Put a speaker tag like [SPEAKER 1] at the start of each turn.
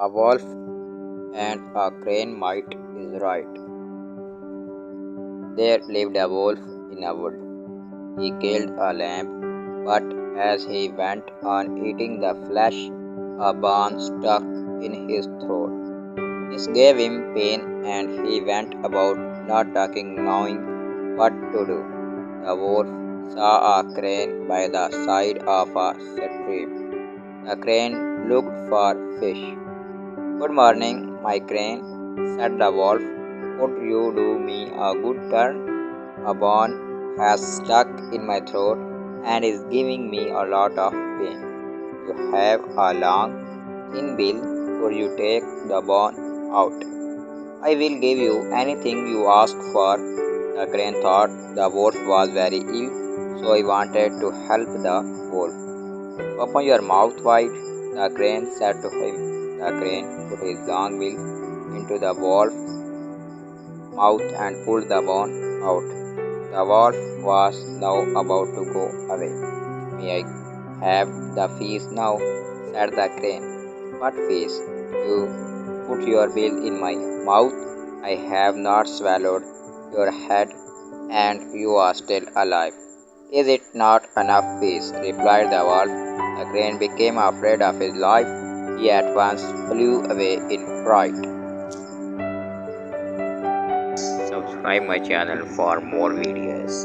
[SPEAKER 1] A wolf and a crane might is right. There lived a wolf in a wood. He killed a lamb, but as he went on eating the flesh, a bone stuck in his throat. This gave him pain, and he went about not talking, knowing what to do. The wolf saw a crane by the side of a stream. The crane looked for fish. "Good morning, my crane," said the wolf. "Could you do me a good turn? A bone has stuck in my throat and is giving me a lot of pain. You have a long, thin bill. Could you take the bone out? I will give you anything you ask for." The crane thought the wolf was very ill, so he wanted to help the wolf. "Open your mouth wide," the crane said to him. The crane put his long bill into the wolf's mouth and pulled the bone out. The wolf was now about to go away. "May I have the feast now?" said the crane. "What feast? You put your bill in my mouth. I have not swallowed your head, and you are still alive." "Is it not enough feast?" replied the wolf. The crane became afraid of his life. He at once flew away in fright. Subscribe my channel for more videos.